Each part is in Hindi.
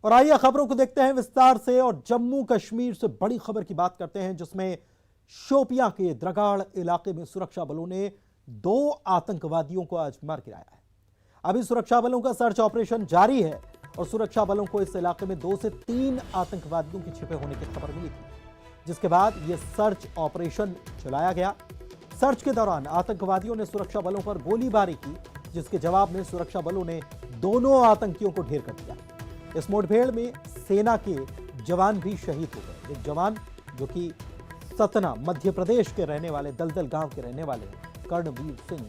और आइए खबरों को देखते हैं विस्तार से और जम्मू कश्मीर से बड़ी खबर की बात करते हैं, जिसमें शोपियां के द्रगाड़ इलाके में सुरक्षा बलों ने 2 आतंकवादियों को आज मार गिराया है। अभी सुरक्षा बलों का सर्च ऑपरेशन जारी है और सुरक्षा बलों को इस इलाके में 2 से 3 आतंकवादियों के छिपे होने की खबर मिली थी, जिसके बाद यह सर्च ऑपरेशन चलाया गया। सर्च के दौरान आतंकवादियों ने सुरक्षा बलों पर गोलीबारी की, जिसके जवाब में सुरक्षा बलों ने दोनों आतंकियों को ढेर कर दिया। इस मुठभेड़ में सेना के जवान भी शहीद हो गए। एक जवान जो कि सतना मध्य प्रदेश के रहने वाले दलदल गांव के रहने वाले कर्णवीर सिंह,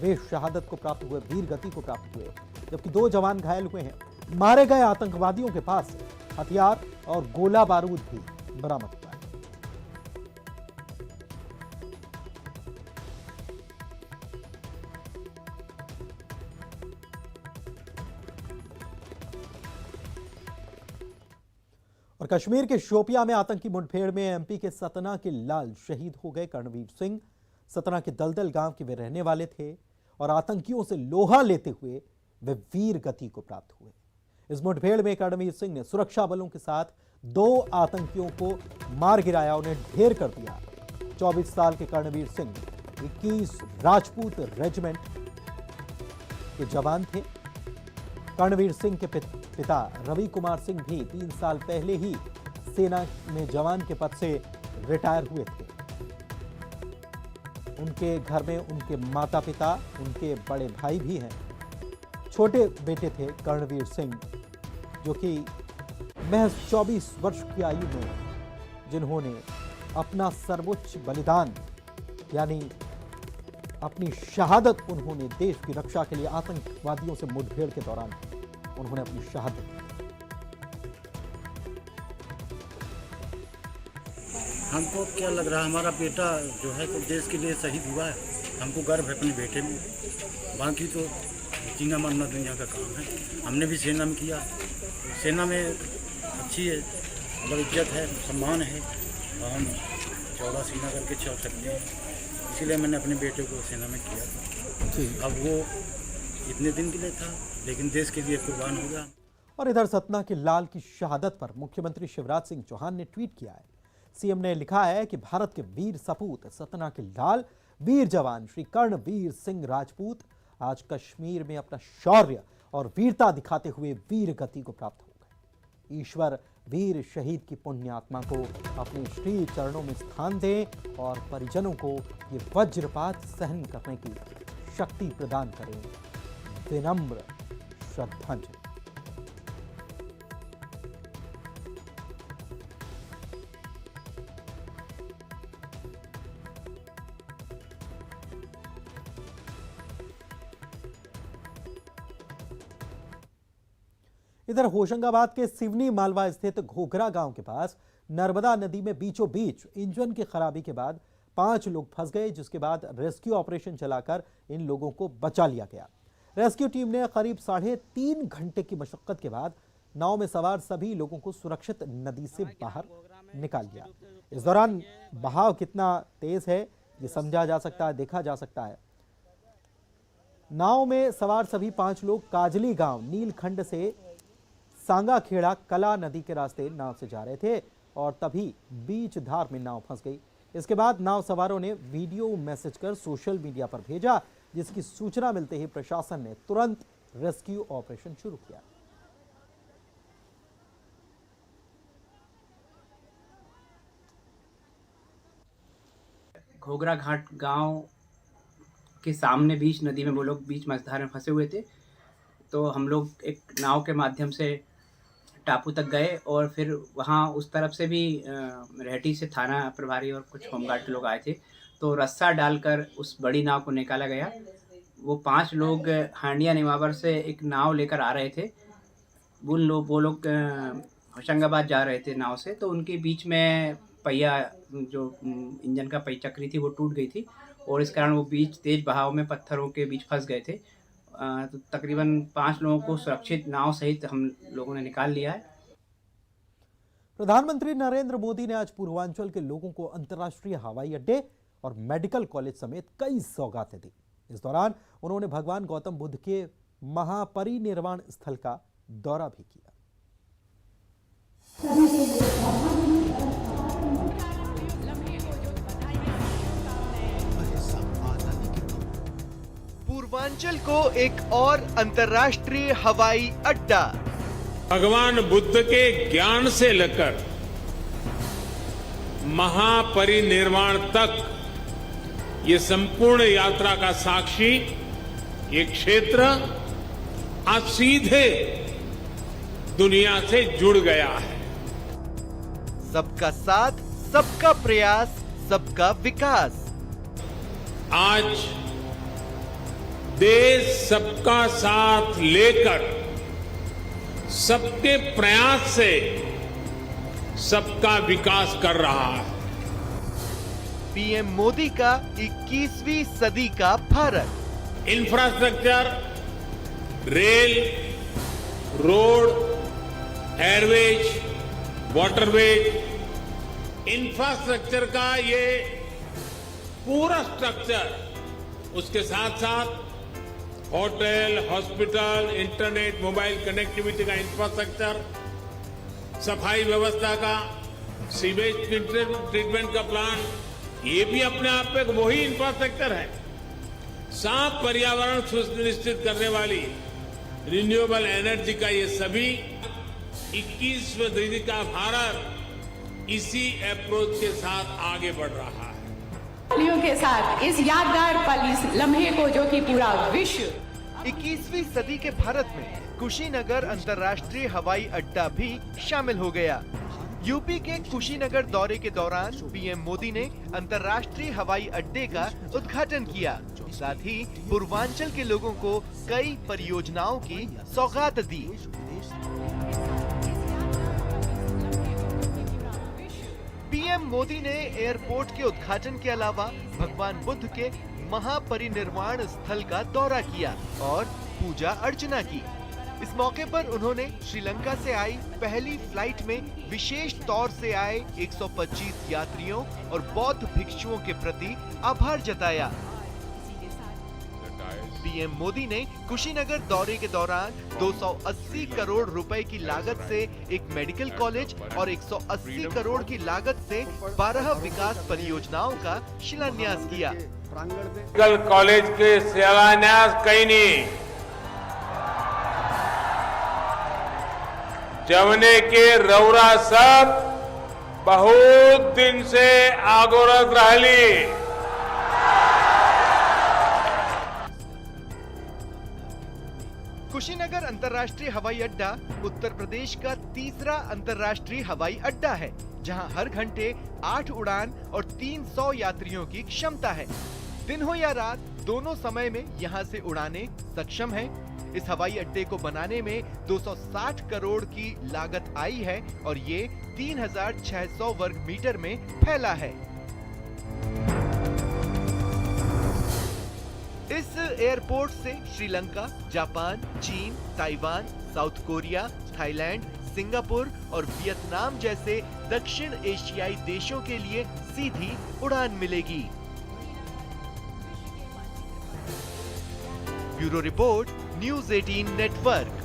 वे शहादत को प्राप्त हुए, वीर गति को प्राप्त हुए, जबकि 2 जवान घायल हुए हैं। मारे गए आतंकवादियों के पास से हथियार और गोला बारूद भी बरामद हुआ है। और कश्मीर के शोपियां में आतंकी मुठभेड़ में एमपी के सतना के लाल शहीद हो गए। कर्णवीर सिंह सतना के दलदल गांव के वे रहने वाले थे और आतंकियों से लोहा लेते हुए वे वीर गति को प्राप्त हुए। इस मुठभेड़ में कर्णवीर सिंह ने सुरक्षा बलों के साथ 2 आतंकियों को मार गिराया, उन्हें ढेर कर दिया। 24 साल के कर्णवीर सिंह 21 राजपूत रेजिमेंट के जवान थे। कर्णवीर सिंह के पिता रवि कुमार सिंह भी 3 साल पहले ही सेना में जवान के पद से रिटायर हुए थे। उनके घर में उनके माता पिता, उनके बड़े भाई भी हैं। छोटे बेटे थे कर्णवीर सिंह, जो कि महज 24 वर्ष की आयु में जिन्होंने अपना सर्वोच्च बलिदान यानी अपनी शहादत उन्होंने देश की रक्षा के लिए आतंकवादियों से मुठभेड़ के दौरान उन्होंने अपनी शहादत दी। हमको क्या लग रहा है, हमारा बेटा जो है तो देश के लिए शहीद हुआ है। हमको गर्व है अपने बेटे में। बाकी तो जीना मरना दुनिया का काम है। हमने भी सेना में किया। सेना में अच्छी है, मतलब इज्जत है, सम्मान है और हम चौड़ा सीना करके चल सकते हैं। इसीलिए मैंने अपने बेटे को सेना में किया था। अब वो इतने दिन के लिए था, लेकिन देश के लिए कुर्बान हो गया। और इधर सतना के लाल की शहादत पर मुख्यमंत्री शिवराज सिंह चौहान ने ट्वीट किया है। सीएम ने लिखा है कि भारत के वीर सपूत सतना के लाल वीर जवान श्री कर्णवीर सिंह राजपूत आज कश्मीर में अपना शौर्य और वीरता दिखाते हुए वीर गति को प्राप्त हो गए। ईश्वर वीर शहीद की पुण्य आत्मा को अपने श्री चरणों में स्थान दे और परिजनों को ये वज्रपात सहन करने की शक्ति प्रदान करें। विनम्र श्रद्धांजलि। इधर होशंगाबाद के सिवनी मालवा स्थित घोघरा गांव के पास नर्मदा नदी में बीचों बीच इंजन की खराबी के बाद 5 लोग फंस गए, जिसके बाद रेस्क्यू ऑपरेशन चलाकर इन लोगों को बचा लिया गया। रेस्क्यू टीम ने करीब 3.5 घंटे की मशक्कत के बाद नाव में सवार सभी लोगों को सुरक्षित नदी से बाहर निकाल लिया। इस दौरान बहाव कितना तेज है ये समझा जा सकता है, देखा जा सकता है। नाव में सवार सभी 5 लोग काजली गांव नीलखंड से सांगाखेड़ा कला नदी के रास्ते नाव से जा रहे थे और तभी बीच धार में नाव फंस गई। इसके बाद नाव सवारों ने वीडियो मैसेज कर सोशल मीडिया पर भेजा, जिसकी सूचना मिलते ही प्रशासन ने तुरंत रेस्क्यू ऑपरेशन शुरू किया। घोघरा घाट गांव के सामने बीच नदी में वो लोग बीच मझधार में फंसे हुए थे, तो हम लोग एक नाव के माध्यम से टापू तक गए और फिर वहाँ उस तरफ से भी रेहटी से थाना प्रभारी और कुछ होमगार्ड के लोग आए थे, तो रस्सा डालकर उस बड़ी नाव को निकाला गया। वो 5 लोग हांडिया निमावर से एक नाव लेकर आ रहे थे। वो लोग होशंगाबाद जा रहे थे नाव से, तो उनके बीच में पहिया जो इंजन का पहिया चक्री थी वो टूट गई थी और इस कारण वो बीच तेज बहाव में पत्थरों के बीच फंस गए थे। तो तकरीबन 5 लोगों को सुरक्षित नाव सहित हम लोगों ने निकाल लिया है। प्रधानमंत्री नरेंद्र मोदी ने आज पूर्वांचल के लोगों को अंतर्राष्ट्रीय हवाई अड्डे और मेडिकल कॉलेज समेत कई सौगातें दी। इस दौरान उन्होंने भगवान गौतम बुद्ध के महापरिनिर्वाण स्थल का दौरा भी किया। पूर्वांचल को एक और अंतर्राष्ट्रीय हवाई अड्डा। भगवान बुद्ध के ज्ञान से लेकर महापरिनिर्वाण तक ये संपूर्ण यात्रा का साक्षी ये क्षेत्र आज सीधे दुनिया से जुड़ गया है। सबका साथ, सबका प्रयास, सबका विकास। आज देश सबका साथ लेकर सबके प्रयास से सबका विकास कर रहा है। पीएम मोदी का 21वीं सदी का Bharat. Infrastructure, rail, road, Airways, waterways, infrastructure का ये पूरा स्ट्रक्चर, उसके साथ साथ hotel, hospital, internet, mobile connectivity का इंफ्रास्ट्रक्चर, सफाई व्यवस्था का, सीवेज ट्रीटमेंट का प्लान, ये भी अपने आप में वही इंफ्रास्ट्रक्चर है। साफ पर्यावरण सुनिश्चित करने वाली रिन्यूएबल एनर्जी का ये सभी 21वीं सदी का भारत इसी अप्रोच के साथ आगे बढ़ रहा है। के साथ इस यादगार पल, इस लम्हे को जो कि पूरा विश्व 21वीं सदी के भारत में कुशीनगर अंतर्राष्ट्रीय हवाई अड्डा भी शामिल हो गया। यूपी के कुशीनगर दौरे के दौरान पीएम मोदी ने अंतर्राष्ट्रीय हवाई अड्डे का उद्घाटन किया। साथ ही पूर्वांचल के लोगों को कई परियोजनाओं की सौगात दी। पीएम मोदी ने एयरपोर्ट के उद्घाटन के अलावा भगवान बुद्ध के महापरिनिर्वाण स्थल का दौरा किया और पूजा अर्चना की। इस मौके पर उन्होंने श्रीलंका से आई पहली फ्लाइट में विशेष तौर से आए 125 यात्रियों और बौद्ध भिक्षुओं के प्रति आभार जताया। पीएम मोदी ने कुशीनगर दौरे के दौरान 280 करोड़ रुपए की लागत से एक मेडिकल कॉलेज और 180 करोड़ की लागत से 12 विकास परियोजनाओं का शिलान्यास किया। मेडिकल कॉलेज के शिलान्यास कहीं नहीं, जमने के रौरा सब बहुत दिन से आगोरत रहली। कुशीनगर अंतर्राष्ट्रीय हवाई अड्डा उत्तर प्रदेश का तीसरा अंतर्राष्ट्रीय हवाई अड्डा है, जहां हर घंटे 8 उड़ान और 300 यात्रियों की क्षमता है। दिन हो या रात, दोनों समय में यहां से उड़ाने सक्षम है। इस हवाई अड्डे को बनाने में 260 करोड़ की लागत आई है और ये 3600 वर्ग मीटर में फैला है। इस एयरपोर्ट से श्रीलंका, जापान, चीन, Taiwan, South Korea, Thailand, Singapore और वियतनाम जैसे दक्षिण एशियाई देशों के लिए सीधी उड़ान मिलेगी। Bureau report, news 18 network.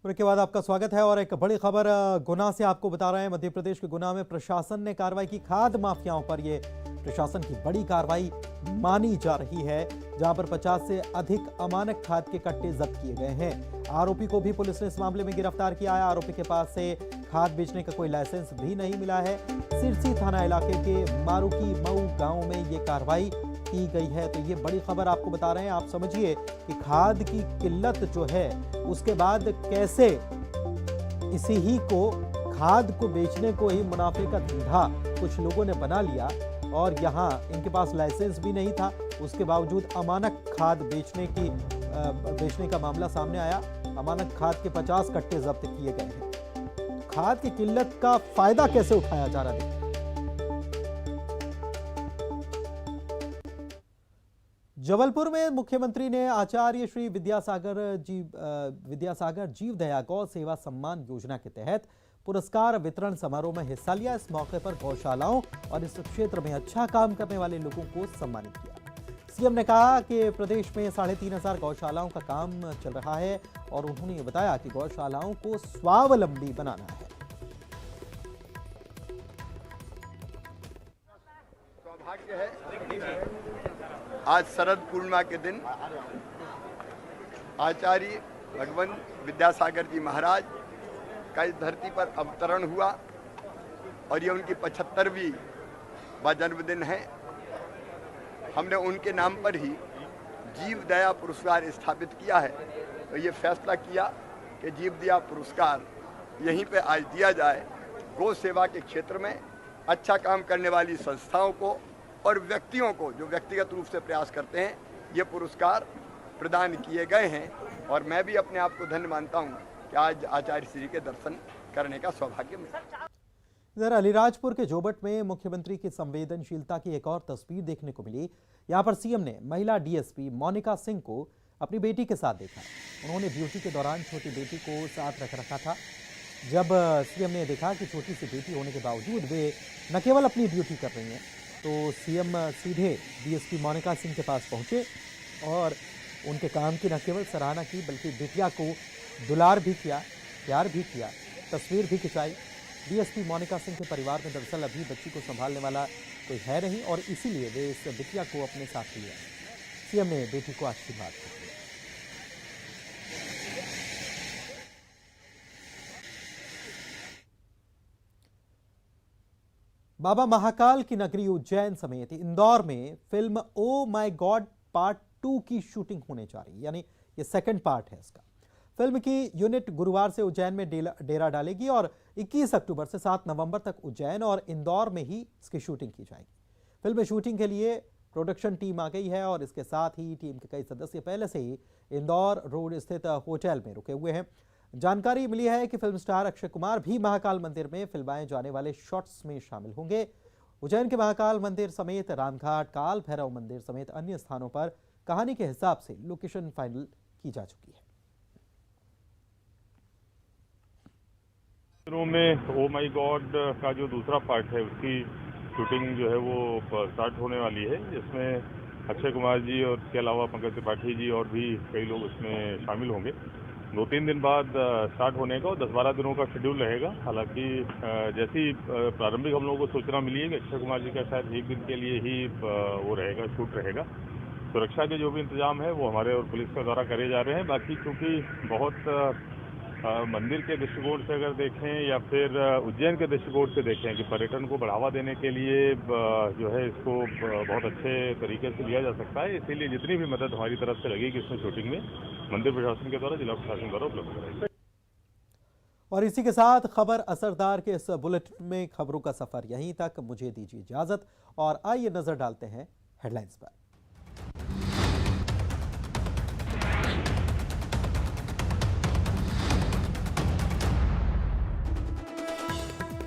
Break के बाद आपका स्वागत है और एक बड़ी खबर गुना से आपको बता रहे हैं। मध्य प्रदेश के गुना में प्रशासन ने कार्रवाई की खाद माफियाओं पर। ये प्रशासन की बड़ी कार्रवाई मानी जा रही है, जहां पर 50 से अधिक अमानक खाद के कट्टे जब्त किए गए हैं। आरोपी को भी पुलिस ने इस मामले में गिरफ्तार किया है। आरोपी के पास से खाद बेचने का कोई लाइसेंस भी नहीं मिला है। सिरसी थाना इलाके के मारुकी मऊ गांव में ये कार्रवाई की गई है। तो ये बड़ी खबर आपको बता रहे हैं। आप समझिए कि खाद की किल्लत जो है, उसके बाद कैसे इसी ही को खाद को बेचने को ही मुनाफे का धंधा कुछ लोगों ने बना लिया और यहाँ इनके पास लाइसेंस भी नहीं था, उसके बावजूद अमानक खाद बेचने का मामला सामने आया। अमानक खाद के 50 कट्टे जब्त किए गए हैं। खाद की किल्लत का फायदा कैसे उठाया जा रहा है? जबलपुर में मुख्यमंत्री ने आचार्य श्री विद्यासागर जीवदया गौ सेवा सम्मान योजना के तहत पुरस्कार वितरण समारोह में हिस्सा लिया। इस मौके पर गौशालाओं और इस क्षेत्र में अच्छा काम करने वाले लोगों को सम्मानित किया। सीएम ने कहा कि प्रदेश में 3500 गौशालाओं का काम चल रहा है और उन्होंने बताया कि गौशालाओं को स्वावलंबी बनाना है। सौभाग्य है आज शरद पूर्णिमा के दिन आचार्य भगवान विद्यासागर जी महाराज का इस धरती पर अवतरण हुआ और ये उनकी 75वीं जन्मदिन है। हमने उनके नाम पर ही जीव दया पुरस्कार स्थापित किया है। तो ये फैसला किया कि जीव दया पुरस्कार यहीं पे आज दिया जाए। गौ सेवा के क्षेत्र में अच्छा काम करने वाली संस्थाओं को और व्यक्तियों को जो व्यक्तिगत रूप से प्रयास करते हैं ये पुरस्कार प्रदान किए गए हैं। और मैं भी अपने आप को धन्य मानता हूँ कि आज आचार्य श्री के दर्शन करने का सौभाग्य मिला। इधर अलीराजपुर के जोबट में मुख्यमंत्री की संवेदनशीलता की एक और तस्वीर देखने को मिली। यहां पर सीएम ने महिला डीएसपी मोनिका सिंह को अपनी बेटी के साथ देखा। उन्होंने ड्यूटी के दौरान छोटी बेटी को साथ रखा था। जब सीएम ने देखा कि छोटी सी बेटी होने के बावजूद वे न केवल अपनी ड्यूटी कर रही हैं, तो सीएम सीधे डीएसपी मोनिका सिंह के पास पहुंचे और उनके काम की न केवल सराहना की बल्कि बिटिया को दुलार भी किया, प्यार भी किया, तस्वीर भी खिंचाई। डीएसपी मोनिका सिंह के परिवार में दरअसल अभी बच्ची को संभालने वाला कोई है नहीं और इसीलिए वे इस बिटिया को अपने साथ लिया। सीएम ने बेटी को आशीर्वाद दिया। बाबा महाकाल की नगरी उज्जैन समेत इंदौर में film oh my God part 2 की शूटिंग होने जा रही है, यानी ये सेकंड पार्ट है इसका। फिल्म की यूनिट गुरुवार से उज्जैन में डेरा डालेगी और 21 अक्टूबर से 7 नवंबर तक उज्जैन और इंदौर में ही इसकी शूटिंग की जाएगी। फिल्म में शूटिंग के लिए प्रोडक्शन टीम आ गई है और इसके साथ ही टीम के कई सदस्य पहले से ही इंदौर रोड स्थित होटल में रुके हुए हैं। जानकारी मिली है कि फिल्म स्टार अक्षय कुमार भी महाकाल मंदिर में फिल्माए जाने वाले शॉट्स में शामिल होंगे। उज्जैन के महाकाल मंदिर समेत रामघाट, काल भैरव मंदिर समेत अन्य स्थानों पर कहानी के हिसाब से लोकेशन फाइनल की जा चुकी है। में ओ माई गॉड का जो दूसरा पार्ट है उसकी शूटिंग जो है वो स्टार्ट होने वाली है, जिसमें अक्षय कुमार जी और इसके अलावा पंकज त्रिपाठी जी और भी कई लोग उसमें शामिल होंगे। 2-3 दिन बाद स्टार्ट होने का और 10-12 दिनों का शेड्यूल रहेगा। हालांकि जैसी प्रारंभिक हम लोगों को सूचना मिली है कि अक्षय कुमार जी का शायद 1 दिन के लिए ही वो रहेगा, शूट रहेगा। सुरक्षा के जो भी इंतजाम है वो हमारे और पुलिस के द्वारा करे जा रहे हैं। बाकी चूँकि बहुत मंदिर के दृष्टिकोण से अगर देखें या फिर उज्जैन के दृष्टिकोण से देखें कि पर्यटन को बढ़ावा देने के लिए जो है इसको बहुत अच्छे तरीके से लिया जा सकता है, इसीलिए जितनी भी मदद हमारी तरफ से लगेगी इसमें शूटिंग में मंदिर प्रशासन के द्वारा, जिला प्रशासन द्वारा उपलब्ध कराएगी। और इसी के साथ खबर असरदार के इस बुलेटिन में खबरों का सफर यहीं तक। मुझे दीजिए इजाजत और आइए नजर डालते हैं हेडलाइंस पर।